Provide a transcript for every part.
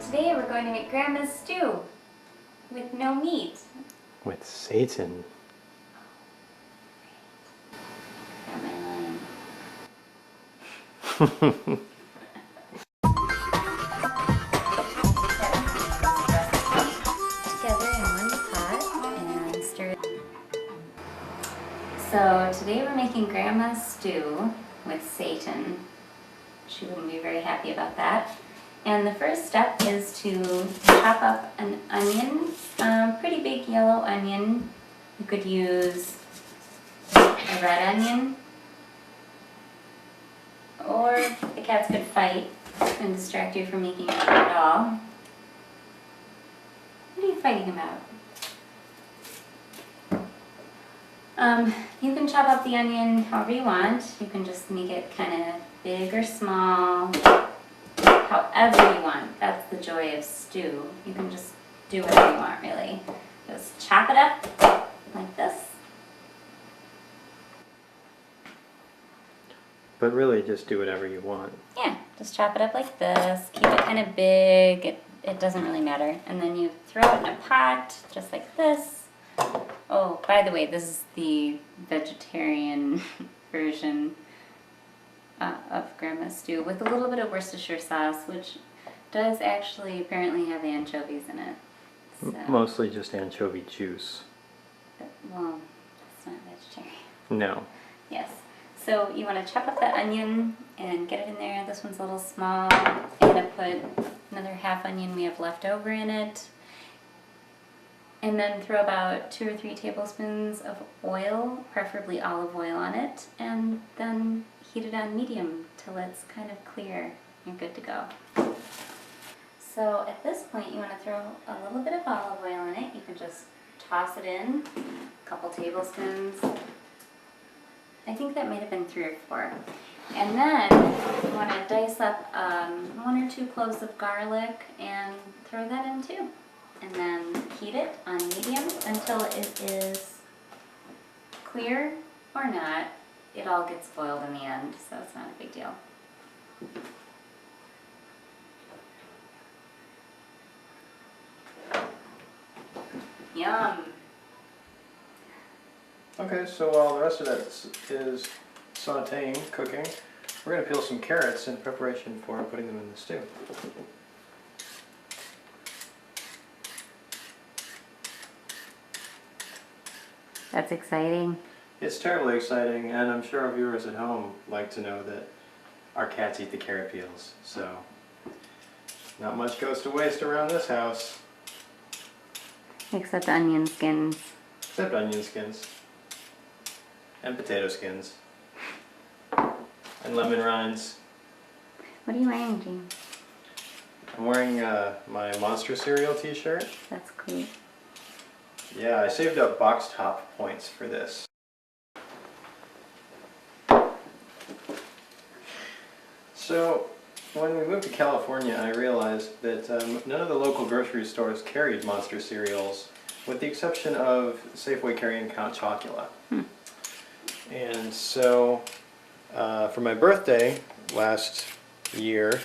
Today we're going to make Grandma's stew with no meat. With Satan. Got my line. Together in one pot and stir it. So today we're making Grandma's stew with Satan. She wouldn't be very happy about that. And the first step is to chop up an onion, pretty big yellow onion. You could use a red onion, or the cats could fight and distract you from making it at all. What are you fighting about? You can chop up the onion however you want. You can just make it kind of big or small, however you want. That's the joy of stew. You can just do whatever you want, really. Just chop it up like this. But really just do whatever you want. Yeah, just chop it up like this. Keep it kind of big. It doesn't really matter. And then you throw it in a pot, just like this. Oh, by the way, this is the vegetarian version of Grandma's stew with a little bit of Worcestershire sauce, which does actually apparently have anchovies in it. So, Mostly just anchovy juice. well, it's not vegetarian. No. Yes. So you want to chop up that onion and get it in there. This one's a little small. I'm going to put another half onion we have left over in it. And then throw about 2 or 3 tablespoons of oil, preferably olive oil, on it. And then heat it on medium till it's kind of clear. You're good to go. So at this point you want to throw a little bit of olive oil in it. You can just toss it in, a couple tablespoons. I think that might have been 3 or 4. And then you want to dice up 1 or 2 cloves of garlic and throw that in too. And then heat it on medium until it is clear or not. It all gets boiled in the end, so it's not a big deal. Yum! Okay, so while the rest of that is sauteing, cooking, we're going to peel some carrots in preparation for putting them in the stew. That's exciting. It's terribly exciting, and I'm sure our viewers at home like to know that our cats eat the carrot peels, so not much goes to waste around this house. Except onion skins. Except onion skins. And potato skins. And lemon rinds. What are you wearing, Gene? I'm wearing my Monster Cereal t-shirt. That's cool. Yeah, I saved up box top points for this. So, when we moved to California, I realized that none of the local grocery stores carried Monster cereals, with the exception of Safeway carrying Count Chocula. And so, for my birthday last year,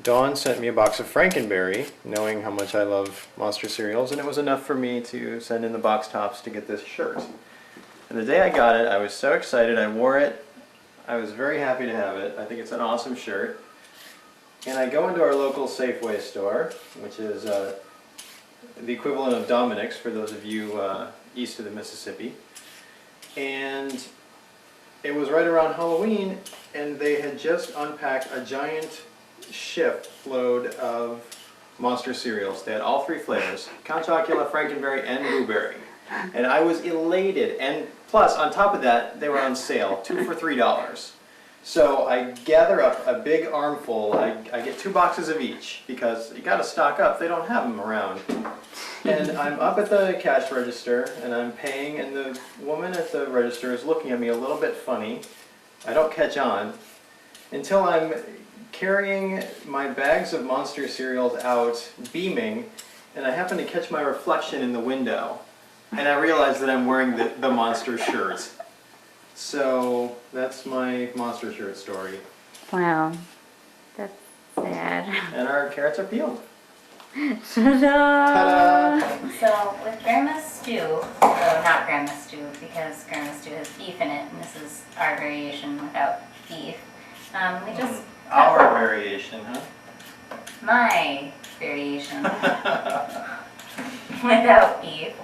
Dawn sent me a box of Frankenberry, knowing how much I love Monster cereals, and it was enough for me to send in the box tops to get this shirt. And the day I got it, I was so excited. I wore it. I was very happy to have it. I think it's an awesome shirt. And I go into our local Safeway store, which is the equivalent of Dominic's for those of you east of the Mississippi. And it was right around Halloween, and they had just unpacked a giant shipload of Monster cereals. They had all 3 flavors: Count Chocula, Frankenberry, and Blueberry. And I was elated. And plus, on top of that, they were on sale, 2 for $3. So I gather up a big armful. I get 2 boxes of each, because you got to stock up. They don't have them around. And I'm up at the cash register, and I'm paying, and the woman at the register is looking at me a little bit funny. I don't catch on until I'm carrying my bags of Monster cereals out, beaming, and I happen to catch my reflection in the window. And I realize that I'm wearing the Monster shirt. So that's my Monster shirt story. Wow. That's sad. And our carrots are peeled. Ta-da! So with Grandma's stew, so not Grandma's stew because Grandma's stew has beef in it, and this is our variation without beef. We just Our variation, huh? my variation without beef.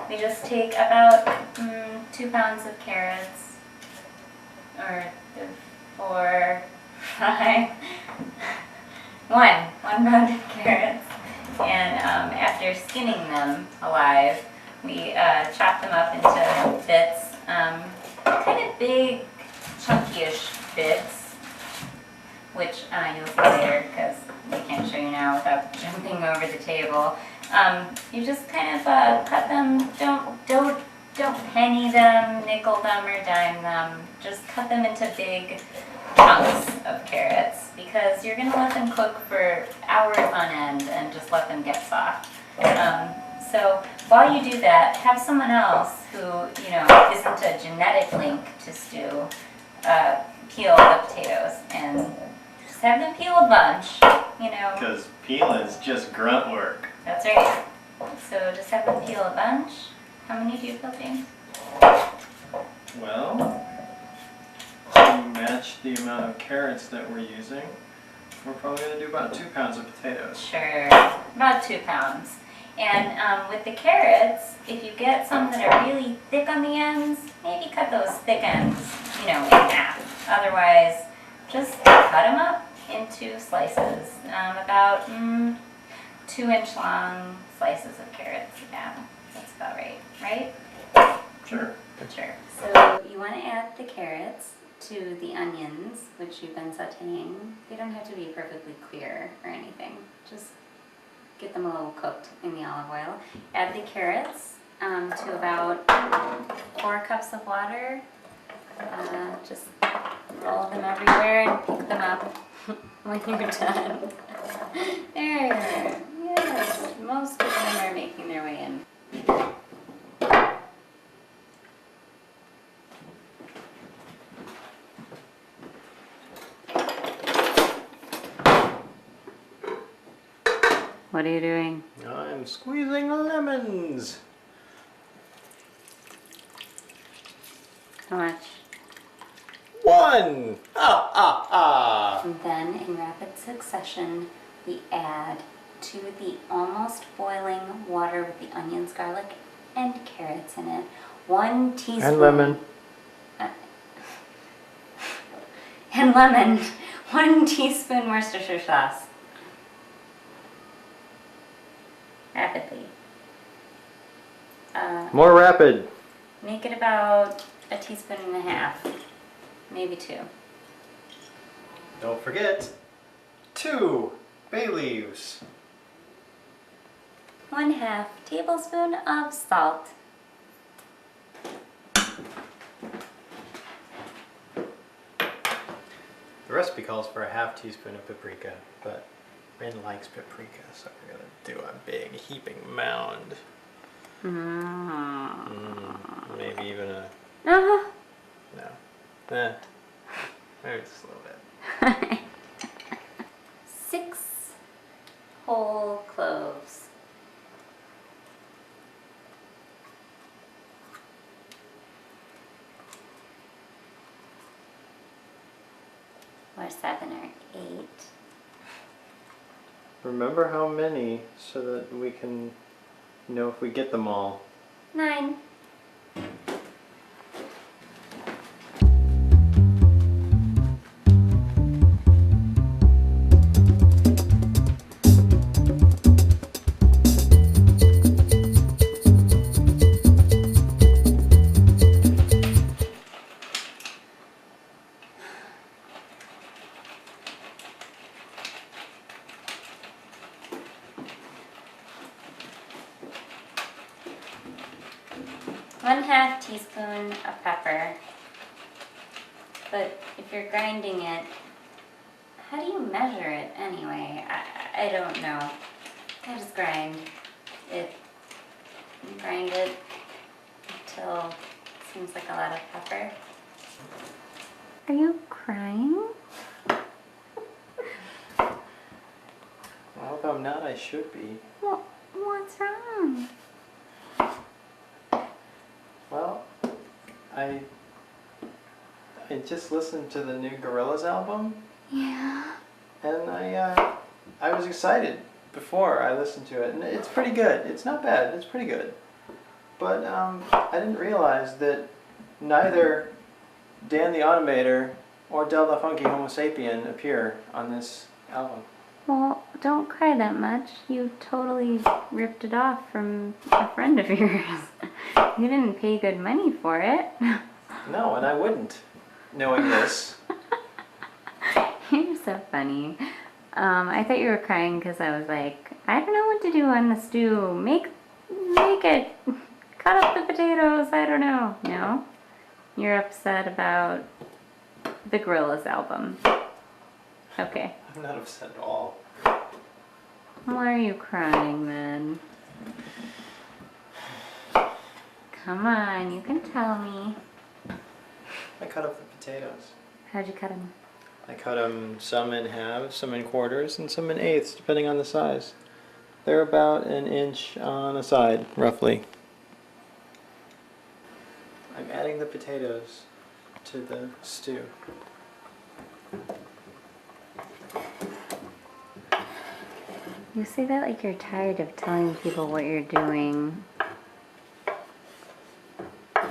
We just take about 2 pounds of carrots, or 4, 5, one pound of carrots, and after skinning them alive, we chop them up into bits, kind of big, chunky-ish bits, which you'll see later because we can't show you now without jumping over the table. You just kind of cut them. Don't penny them, nickel them, or dime them. Just cut them into big chunks of carrots because you're going to let them cook for hours on end and just let them get soft. So while you do that, have someone else who isn't a genetic link to stew peel the potatoes and just have them peel a bunch. Because peeling's just grunt work. That's right. So just have them peel a bunch. How many do you peel, James? Well, to match the amount of carrots that we're using, we're probably going to do about 2 pounds of potatoes. Sure, about 2 pounds. And with the carrots, if you get some that are really thick on the ends, maybe cut those thick ends, in half. Otherwise, just cut them up into slices, about 2-inch long slices of carrots. Yeah, that's about right? Sure. Sure. So you want to add the carrots to the onions, which you've been sauteing. They don't have to be perfectly clear or anything. Just get them a little cooked in the olive oil. Add the carrots to about 4 cups of water. Just roll them everywhere and pick them up when you're done. There. Yes, most of them are making their way in. What are you doing? I'm squeezing lemons. How much? 1! Ah! And then, in rapid succession, we add to the almost boiling water with the onions, garlic, and carrots in it 1 teaspoon. And lemon. And lemon. 1 teaspoon Worcestershire sauce. Rapidly. More rapid. Make it about 1.5 teaspoons, maybe 2. Don't forget, 2 bay leaves. 1/2 tablespoon of salt. The recipe calls for 1/2 teaspoon of paprika, but Rin likes paprika, so we're going to do a big heaping mound. Maybe even a... Uh-huh. No. Maybe just a little bit. 6 whole cloves. Or 7 or 8. Remember how many so that we can know if we get them all. 9. One-half teaspoon of pepper. But if you're grinding it, how do you measure it anyway? I don't know. I just grind it until it seems like a lot of pepper. Are you crying? Welcome not. I should be. Well, what's wrong? Well, I just listened to the new Gorillaz album, Yeah. and I was excited before I listened to it, and it's pretty good. It's not bad. It's pretty good. But I didn't realize that neither Dan the Automator or Del the Funky Homo Sapien appear on this album. Well, don't cry that much. You totally ripped it off from a friend of yours. You didn't pay good money for it. No, and I wouldn't, knowing this. You're so funny. I thought you were crying because I was like, I don't know what to do on the stew. Make it. Cut up the potatoes. I don't know. No? You're upset about the Gorillaz album. Okay. I'm not upset at all. Why are you crying then? Come on, you can tell me. I cut up the potatoes. How'd you cut them? I cut them some in halves, some in quarters, and some in eighths, depending on the size. They're about an inch on a side, roughly. I'm adding the potatoes to the stew. You say that like you're tired of telling people what you're doing. Are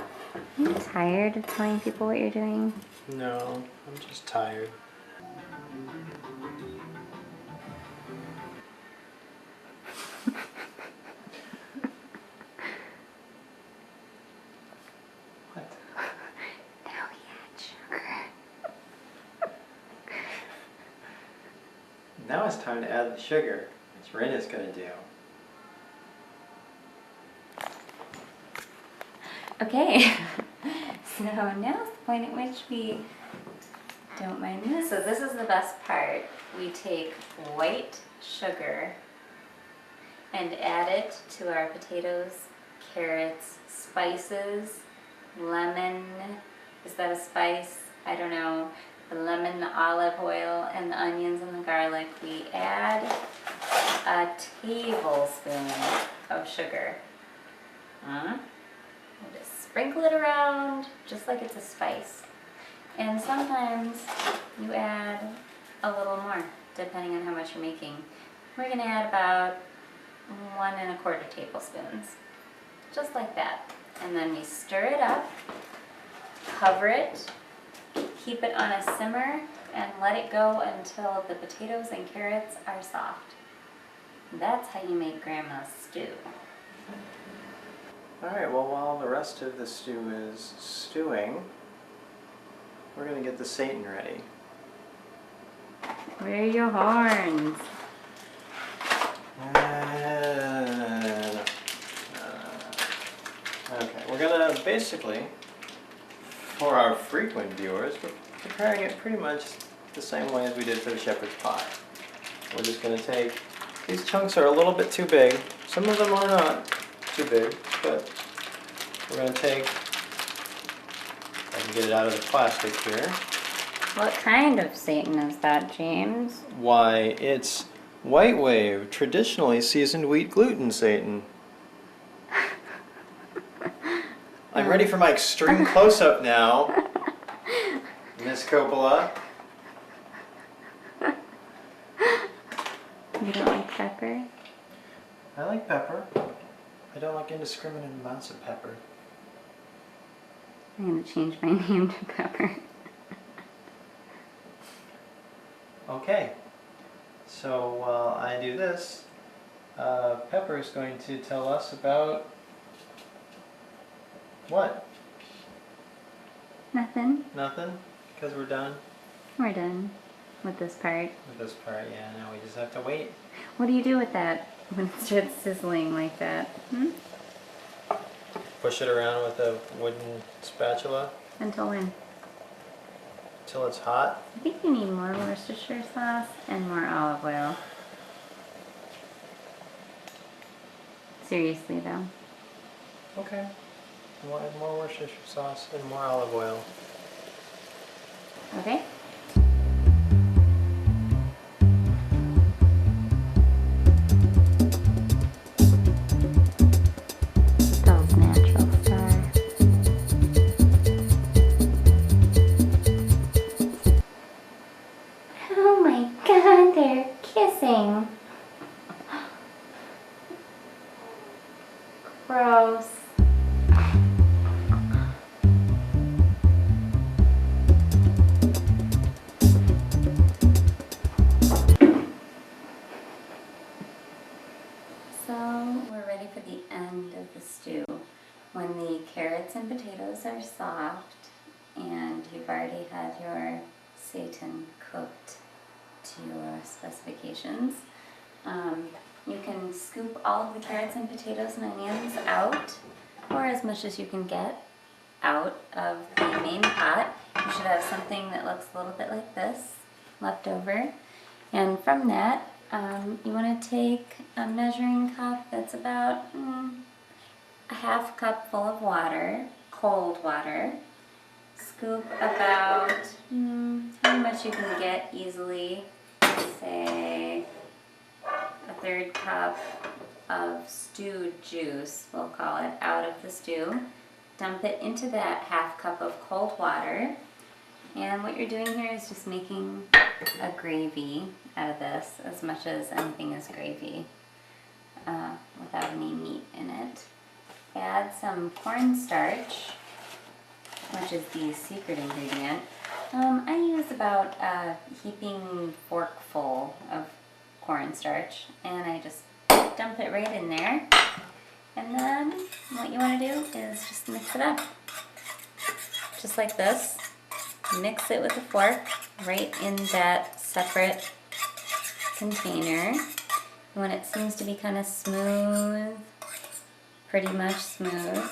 you tired of telling people what you're doing? No, I'm just tired. What? Now we add sugar. Now it's time to add the sugar, which Rin is going to do. Okay, so now's the point at which we don't mind this. So this is the best part. We take white sugar and add it to our potatoes, carrots, spices, lemon. Is that a spice? I don't know. The lemon, the olive oil, and the onions and the garlic. We add a tablespoon of sugar. And just sprinkle it around just like it's a spice. And sometimes you add a little more, depending on how much you're making. We're going to add about 1 1/4 tablespoons, just like that. And then we stir it up, cover it, keep it on a simmer, and let it go until the potatoes and carrots are soft. That's how you make Grandma's stew. Alright, well, while the rest of the stew is stewing, we're going to get the SEITAN ready. Where are your horns? Okay, we're going to basically, for our frequent viewers, we're preparing it pretty much the same way as we did for the shepherd's pie. We're just going to take, these chunks are a little bit too big. Some of them are not too big, but we're going to take, if I can get it out of the plastic here. What kind of SEITAN is that, James? Why, it's white wave, traditionally seasoned wheat gluten SEITAN. I'm ready for my extreme close-up now, Miss Coppola. You don't like pepper? I like pepper. I don't like indiscriminate amounts of pepper. I'm going to change my name to Pepper. Okay, so while I do this, Pepper is going to tell us about what? Nothing. Nothing? Because we're done We're done with this part. with this part. Yeah, now we just have to wait. What do you do with that when it starts sizzling like that? Push it around with a wooden spatula Until when? till it's hot. I think you need more Worcestershire sauce and more olive oil. Seriously though. Okay. We'll add more Worcestershire sauce and more olive oil. Okay? they're kissing. Gross. So we're ready for the end of the stew. When the carrots and potatoes are soft and you've already had your seitan cooked to your specifications, you can scoop all of the carrots and potatoes and onions out, or as much as you can get out of the main pot. You should have something that looks a little bit like this left over. And from that, you want to take a measuring cup that's about a half cup full of water, cold water. Scoop about how much you can get easily, say a third cup of stewed juice, we'll call it, out of the stew. Dump it into that half cup of cold water. And what you're doing here is just making a gravy out of this, as much as anything is gravy, without any meat in it. Add some cornstarch, which is the secret ingredient. I use about a heaping forkful of cornstarch, and I just dump it right in there. And then what you want to do is just mix it up. Just like this. Mix it with a fork right in that separate container. When it seems to be kind of smooth, pretty much smooth,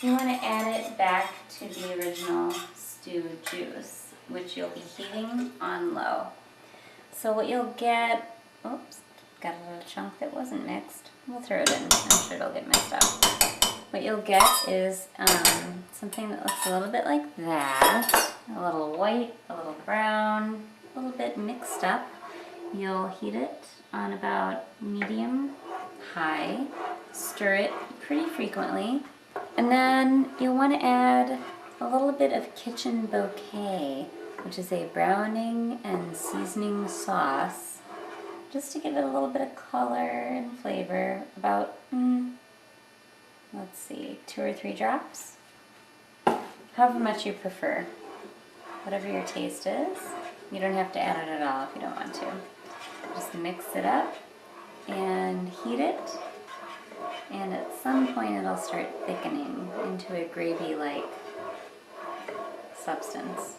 you want to add it back to the original stewed juice, which you'll be heating on low. So what you'll get, oops, got a little chunk that wasn't mixed. We'll throw it in, I'm sure it'll get mixed up. What you'll get is something that looks a little bit like that. A little white, a little brown, a little bit mixed up. You'll heat it on about medium high. Stir it pretty frequently. And then you'll want to add a little bit of kitchen bouquet, which is a browning and seasoning sauce, just to give it a little bit of color and flavor. About, let's see, 2 or 3 drops. However much you prefer. Whatever your taste is. You don't have to add it at all if you don't want to. Just mix it up and heat it. And at some point it'll start thickening into a gravy-like substance.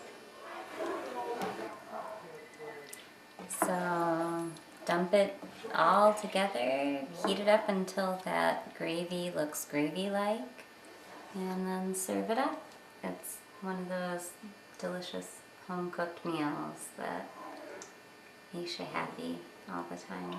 So dump it all together, heat it up until that gravy looks gravy-like, and then serve it up. It's one of those delicious home-cooked meals that makes you happy all the time.